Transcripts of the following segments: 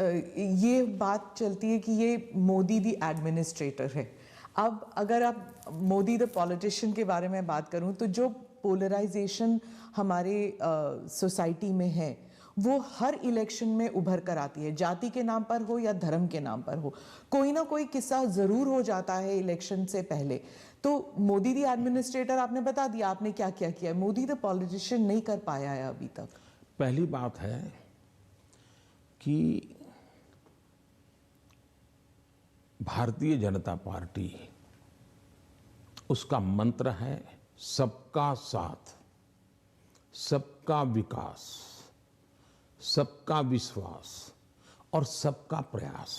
ये बात चलती है कि ये मोदी दी एडमिनिस्ट्रेटर है। अब अगर आप मोदी द पॉलिटिशियन के बारे में बात करूं तो जो पोलराइजेशन हमारे सोसाइटी में है वो हर इलेक्शन में उभर कर आती है, जाति के नाम पर हो या धर्म के नाम पर हो। कोई ना कोई किस्सा जरूर हो जाता है इलेक्शन से पहले। तो मोदी दी एडमिनिस्ट्रेटर आपने बता दिया आपने क्या क्या किया है, मोदी द पॉलिटिशियन नहीं कर पाया है अभी तक। पहली बात है कि भारतीय जनता पार्टी, उसका मंत्र है सबका साथ, सबका विकास, सबका विश्वास और सबका प्रयास।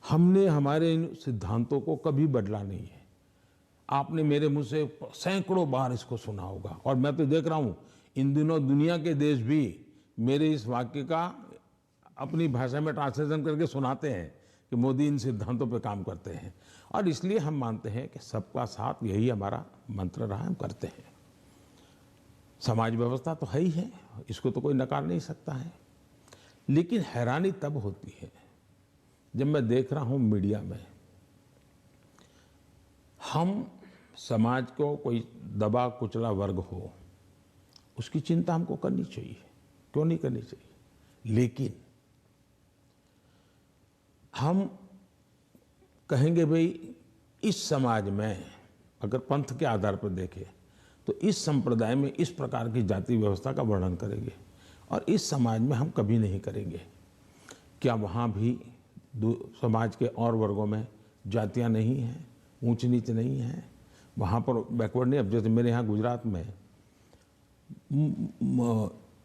हमने हमारे इन सिद्धांतों को कभी बदला नहीं है। आपने मेरे मुंह से सैकड़ों बार इसको सुना होगा और मैं तो देख रहा हूं इन दिनों दुनिया के देश भी मेरे इस वाक्य का अपनी भाषा में ट्रांसलेशन करके सुनाते हैं कि मोदी इन सिद्धांतों पे काम करते हैं। और इसलिए हम मानते हैं कि सबका साथ यही हमारा मंत्र रहा, हम करते हैं। समाज व्यवस्था तो है ही है, इसको तो कोई नकार नहीं सकता है। लेकिन हैरानी तब होती है जब मैं देख रहा हूं मीडिया में हम समाज को कोई दबा कुचला वर्ग हो उसकी चिंता हमको करनी चाहिए, क्यों नहीं करनी चाहिए। लेकिन हम कहेंगे भाई इस समाज में अगर पंथ के आधार पर देखें तो इस संप्रदाय में इस प्रकार की जाति व्यवस्था का वर्णन करेंगे और इस समाज में हम कभी नहीं करेंगे। क्या वहाँ भी समाज के और वर्गों में जातियाँ नहीं हैं, ऊंच नीच नहीं है, वहाँ पर बैकवर्ड नहीं। अब जैसे मेरे यहाँ गुजरात में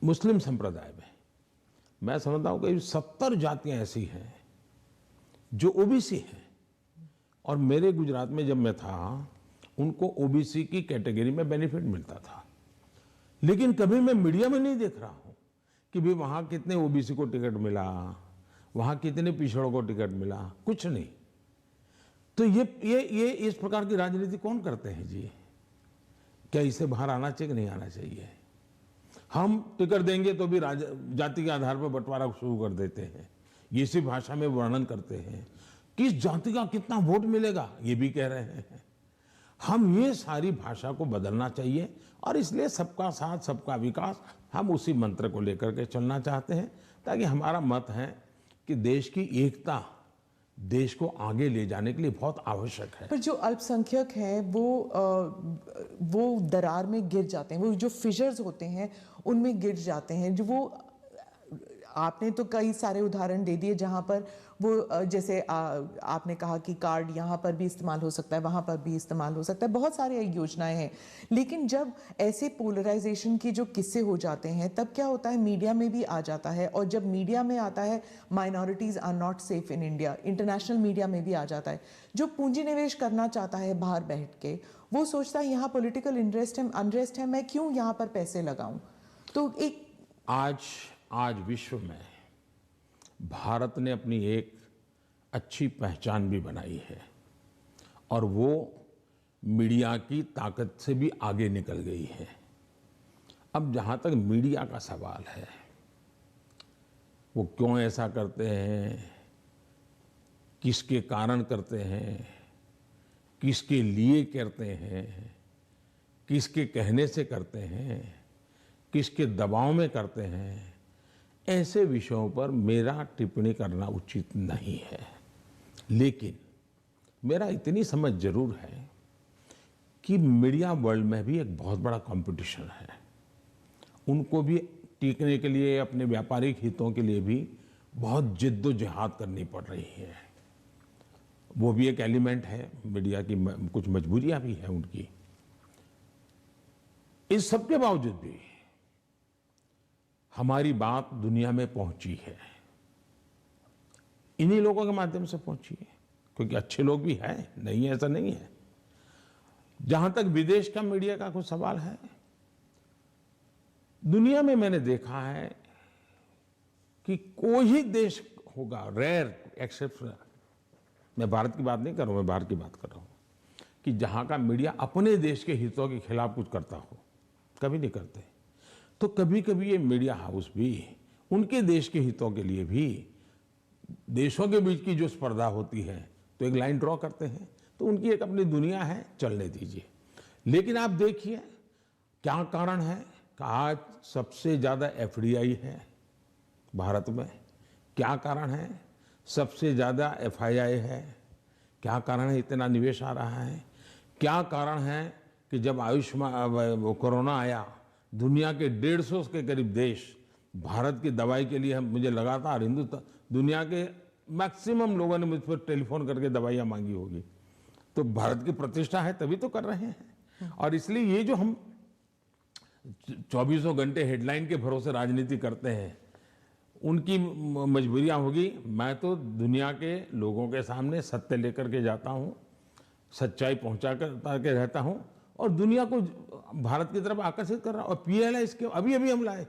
मुस्लिम संप्रदाय में मैं समझता हूँ कि 70 जातियाँ ऐसी हैं जो ओबीसी हैं और मेरे गुजरात में जब मैं था उनको ओबीसी की कैटेगरी में बेनिफिट मिलता था। लेकिन कभी मैं मीडिया में नहीं देख रहा हूं कि भाई वहां कितने ओबीसी को टिकट मिला, वहां कितने पिछड़ों को टिकट मिला, कुछ नहीं। तो ये इस प्रकार की राजनीति कौन करते हैं जी? क्या इसे बाहर आना चाहिए कि नहीं आना चाहिए? हम टिकट देंगे तो भी जाति के आधार पर बंटवारा शुरू कर देते हैं, ये इसी भाषा में वर्णन करते हैं। किस जाति का कितना वोट मिलेगा ये भी कह रहे हैं। हम ये सारी भाषा को बदलना चाहिए और इसलिए सबका साथ सबका विकास हम उसी मंत्र को लेकर के चलना चाहते हैं, ताकि हमारा मत है कि देश की एकता देश को आगे ले जाने के लिए बहुत आवश्यक है। पर जो अल्पसंख्यक हैं वो दरार में गिर जाते हैं, वो जो फिशर्स होते हैं उनमें गिर जाते हैं। जो वो आपने तो कई सारे उदाहरण दे दिए जहां पर वो जैसे आपने कहा कि कार्ड यहाँ पर भी इस्तेमाल हो सकता है, वहां पर भी इस्तेमाल हो सकता है, बहुत सारे योजनाएं हैं। लेकिन जब ऐसे पोलराइजेशन के जो किस्से हो जाते हैं तब क्या होता है, मीडिया में भी आ जाता है। और जब मीडिया में आता है minorities are not safe in India, international media में भी आ जाता है। जो पूंजी निवेश करना चाहता है बाहर बैठ के वो सोचता है यहाँ पॉलिटिकल अनरेस्ट है, मैं क्यों यहाँ पर पैसे लगाऊं। तो एक आज विश्व में भारत ने अपनी एक अच्छी पहचान भी बनाई है और वो मीडिया की ताकत से भी आगे निकल गई है। अब जहाँ तक मीडिया का सवाल है, वो क्यों ऐसा करते हैं, किसके कारण करते हैं, किसके लिए करते हैं, किसके कहने से करते हैं, किसके दबाव में करते हैं, ऐसे विषयों पर मेरा टिप्पणी करना उचित नहीं है। लेकिन मेरा इतनी समझ जरूर है कि मीडिया वर्ल्ड में भी एक बहुत बड़ा कंपटीशन है। उनको भी टिकने के लिए, अपने व्यापारिक हितों के लिए भी बहुत जिद्दोजहद करनी पड़ रही है। वो भी एक एलिमेंट है मीडिया की, कुछ मजबूरियां भी है उनकी। इस सबके बावजूद भी हमारी बात दुनिया में पहुंची है, इन्हीं लोगों के माध्यम से पहुंची है, क्योंकि अच्छे लोग भी हैं, नहीं ऐसा नहीं है। जहां तक विदेश का मीडिया का कुछ सवाल है, दुनिया में मैंने देखा है कि कोई ही देश होगा, रेयर एक्सेप्शन, मैं भारत की बात नहीं कर रहा हूं, मैं बाहर की बात कर रहा हूं, कि जहां का मीडिया अपने देश के हितों के खिलाफ कुछ करता हो, कभी नहीं करते। तो कभी कभी ये मीडिया हाउस भी उनके देश के हितों के लिए भी देशों के बीच की जो स्पर्धा होती है तो एक लाइन ड्रॉ करते हैं, तो उनकी एक अपनी दुनिया है, चलने दीजिए। लेकिन आप देखिए क्या कारण है कि आज सबसे ज़्यादा एफडीआई है भारत में। क्या कारण है? सबसे ज़्यादा एफआईआई है। क्या कारण है इतना निवेश आ रहा है? क्या कारण है कि जब आयुष्मान कोरोना आया, दुनिया के 150 के करीब देश भारत की दवाई के लिए, हम मुझे लगातार हिंदुस्तान दुनिया के मैक्सिमम लोगों ने मुझ पर टेलीफोन करके दवाइयाँ मांगी होगी। तो भारत की प्रतिष्ठा है तभी तो कर रहे हैं। और इसलिए ये जो हम 24 घंटे हेडलाइन के भरोसे राजनीति करते हैं, उनकी मजबूरियां होगी। मैं तो दुनिया के लोगों के सामने सत्य लेकर के जाता हूँ, सच्चाई पहुंचा के रहता हूँ और दुनिया को भारत की तरफ आकर्षित कर रहा हूँ। और पीएलआई इसके अभी अभी हम लाए,